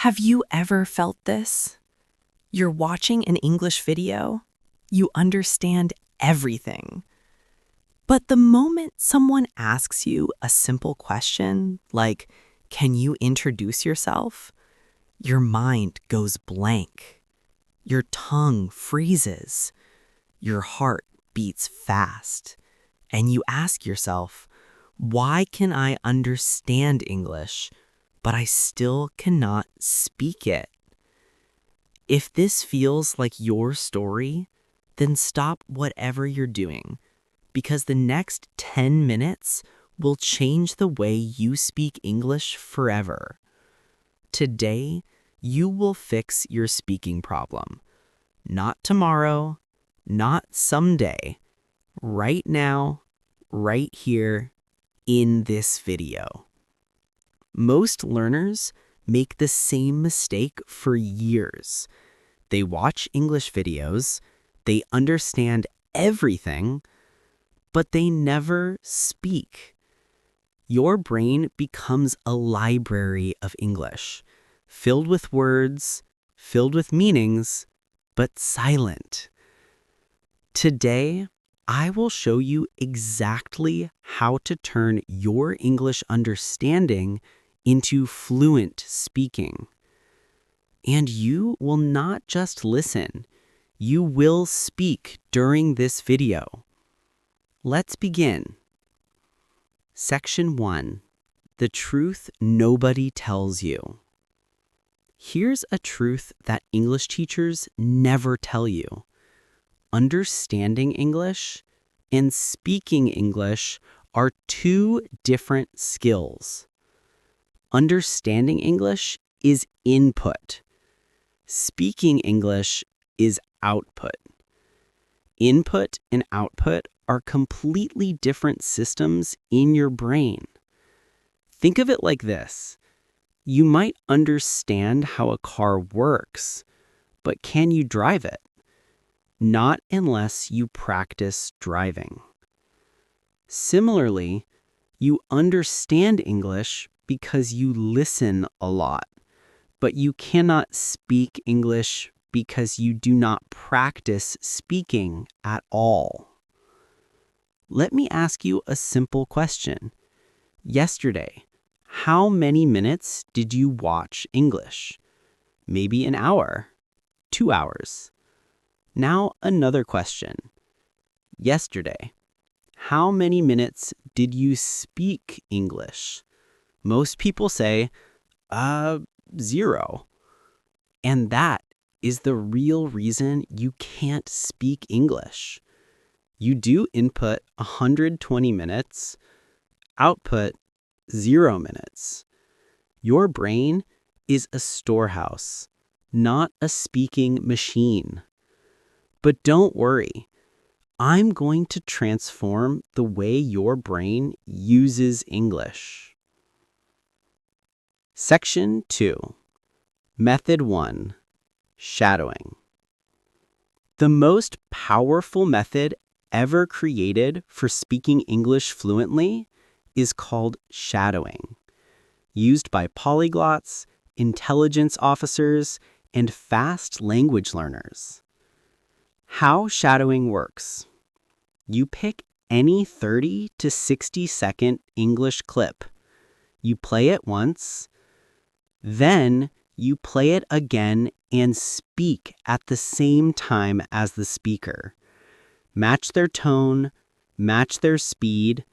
Have you ever felt this? You're watching an English video, you understand everything. But the moment someone asks you a simple question, like, can you introduce yourself? Your mind goes blank. Your tongue freezes. Your heart beats fast. And you ask yourself, why can I understand English, but I still cannot speak it? If this feels like your story, then stop whatever you're doing, because the next 10 minutes will change the way you speak English forever. Today, you will fix your speaking problem. Not tomorrow, not someday. Right now, right here, in this video. Most learners make the same mistake for years. They watch English videos, they understand everything, but they never speak. Your brain becomes a library of English, filled with words, filled with meanings, but silent. Today, I will show you exactly how to turn your English understanding into fluent speaking. And you will not just listen, you will speak during this video. Let's begin. Section 1. The truth nobody tells you. Here's a truth that English teachers never tell you. Understanding English and speaking English are two different skills. Understanding English is input. Speaking English is output. Input and output are completely different systems in your brain. Think of it like this. You might understand how a car works, but can you drive it? Not unless you practice driving. Similarly, you understand English because you listen a lot, but you cannot speak English because you do not practice speaking at all. Let me ask you a simple question. Yesterday, how many minutes did you watch English? Maybe an hour, 2 hours. Now another question. Yesterday, how many minutes did you speak English? Most people say, 0. And that is the real reason you can't speak English. You do input 120 minutes, output 0 minutes. Your brain is a storehouse, not a speaking machine. But don't worry, I'm going to transform the way your brain uses English. Section 2. Method 1. Shadowing. The most powerful method ever created for speaking English fluently is called shadowing, used by polyglots, intelligence officers, and fast language learners. How shadowing works. You pick any 30 to 60-second English clip. You play it once, then you play it again and speak at the same time as the speaker. Match their tone, match their speed,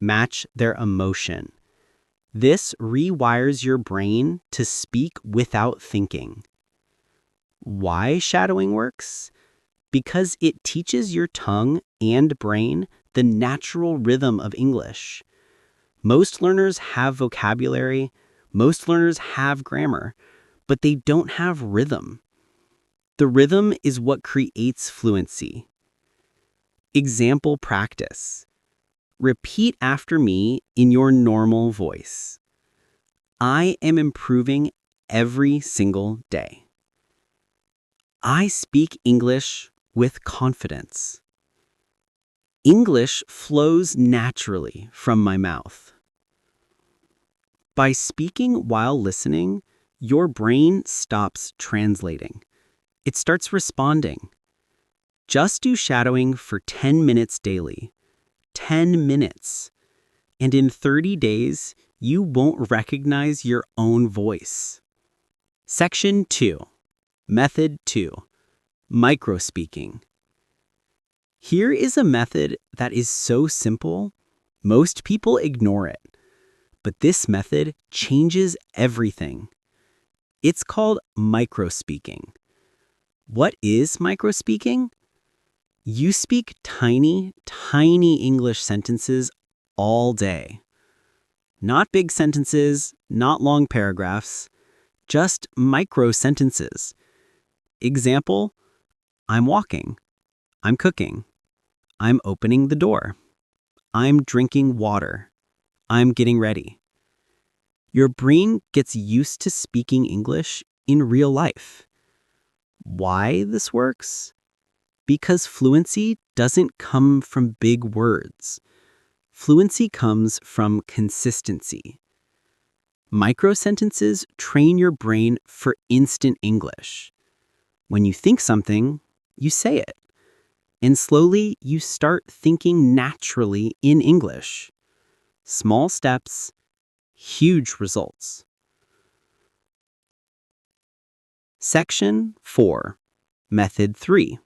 match their emotion. This rewires your brain to speak without thinking. Why shadowing works? Because it teaches your tongue and brain the natural rhythm of English. Most learners have vocabulary, most learners have grammar, but they don't have rhythm. The rhythm is what creates fluency. Example practice. Repeat after me in your normal voice. I am improving every single day. I speak English with confidence. English flows naturally from my mouth. By speaking while listening, your brain stops translating. It starts responding. Just do shadowing for 10 minutes daily. 10 minutes. And in 30 days, you won't recognize your own voice. Section 2. Method 2. Microspeaking. Here is a method that is so simple, most people ignore it. But this method changes everything. It's called microspeaking. What is microspeaking? You speak tiny, tiny English sentences all day. Not big sentences, not long paragraphs, just micro sentences. Example, I'm walking. I'm cooking. I'm opening the door. I'm drinking water. I'm getting ready. Your brain gets used to speaking English in real life. Why this works? Because fluency doesn't come from big words. Fluency comes from consistency. Micro-sentences train your brain for instant English. When you think something, you say it. And slowly, you start thinking naturally in English. Small steps, huge results. Section 4. Method 3.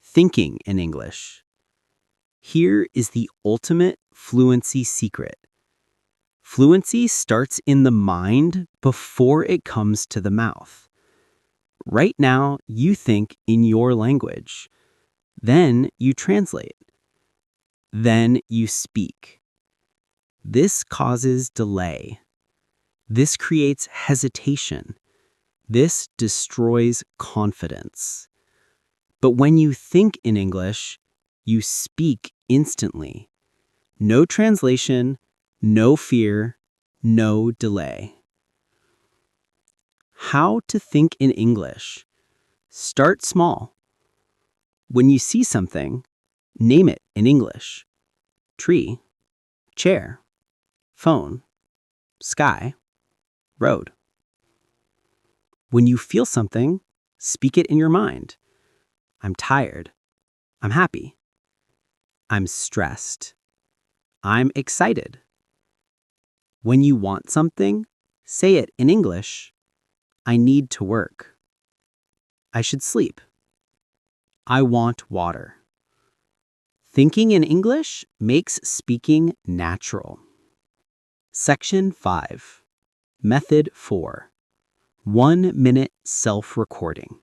Thinking in English. Here is the ultimate fluency secret. Fluency starts in the mind before it comes to the mouth. Right now, you think in your language. Then you translate. Then you speak. This causes delay. This creates hesitation. This destroys confidence. But when you think in English, you speak instantly. No translation, no fear, no delay. How to think in English. Start small. When you see something, name it in English. Tree, chair, phone, sky, road. When you feel something, speak it in your mind. I'm tired. I'm happy. I'm stressed. I'm excited. When you want something, say it in English. I need to work. I should sleep. I want water. Thinking in English makes speaking natural. Section 5. Method 4. 1-minute self-recording.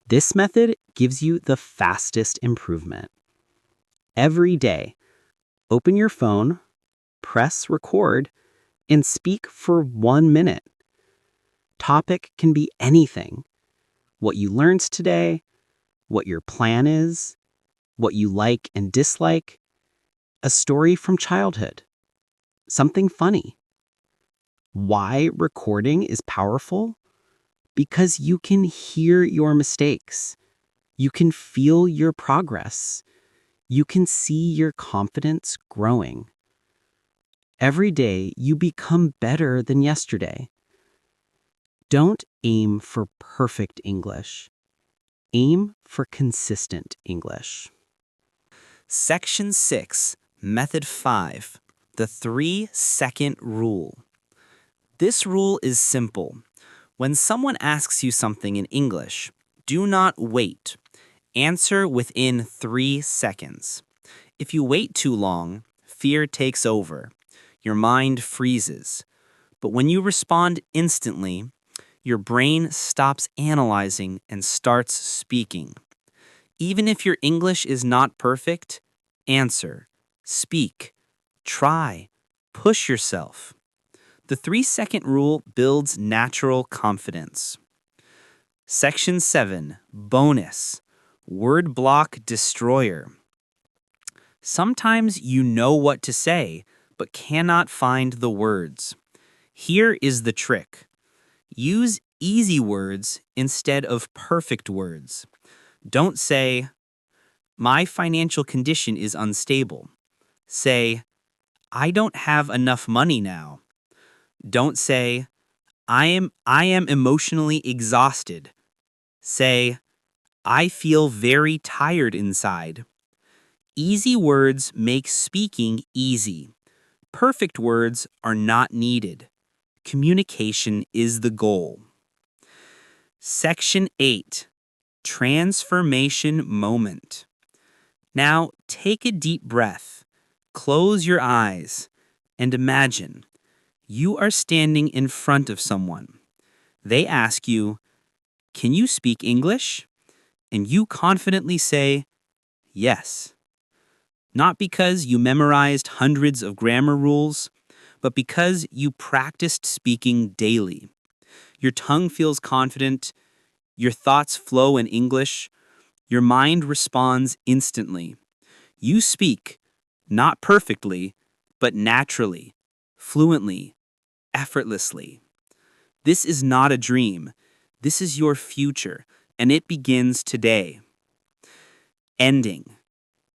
This method gives you the fastest improvement. Every day, open your phone, press record, and speak for 1 minute. Topic can be anything. What you learned today, what your plan is, what you like and dislike, a story from childhood, something funny. Why recording is powerful? Because you can hear your mistakes. You can feel your progress. You can see your confidence growing. Every day, you become better than yesterday. Don't aim for perfect English. Aim for consistent English. Section 6, Method 5, the 3-second rule. This rule is simple. When someone asks you something in English, do not wait. Answer within 3 seconds. If you wait too long, fear takes over. Your mind freezes. But when you respond instantly, your brain stops analyzing and starts speaking. Even if your English is not perfect, answer, speak, try, push yourself. The 3-second rule builds natural confidence. Section 7, Bonus, Word Block Destroyer. Sometimes you know what to say, but cannot find the words. Here is the trick. Use easy words instead of perfect words. Don't say, my financial condition is unstable. Say, I don't have enough money now. Don't say, I am emotionally exhausted. Say, I feel very tired inside. Easy words make speaking easy. Perfect words are not needed. Communication is the goal. Section 8. Transformation Moment. Now take a deep breath, close your eyes, and imagine you are standing in front of someone. They ask you, "Can you speak English?" And you confidently say, "Yes." Not because you memorized hundreds of grammar rules, but because you practiced speaking daily. Your tongue feels confident, your thoughts flow in English, your mind responds instantly. You speak, not perfectly, but naturally, fluently, effortlessly. This is not a dream. This is your future, and it begins today. Ending.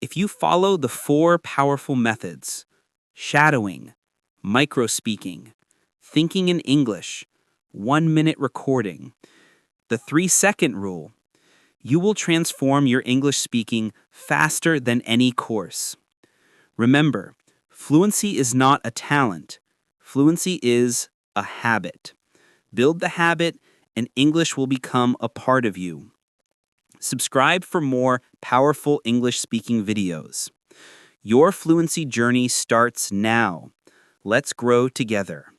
If you follow the 4 powerful methods, shadowing, micro-speaking, thinking in English, 1-minute recording, the 3-second rule, you will transform your English speaking faster than any course. Remember, fluency is not a talent. Fluency is a habit. Build the habit, and English will become a part of you. Subscribe for more powerful English speaking videos. Your fluency journey starts now. Let's grow together.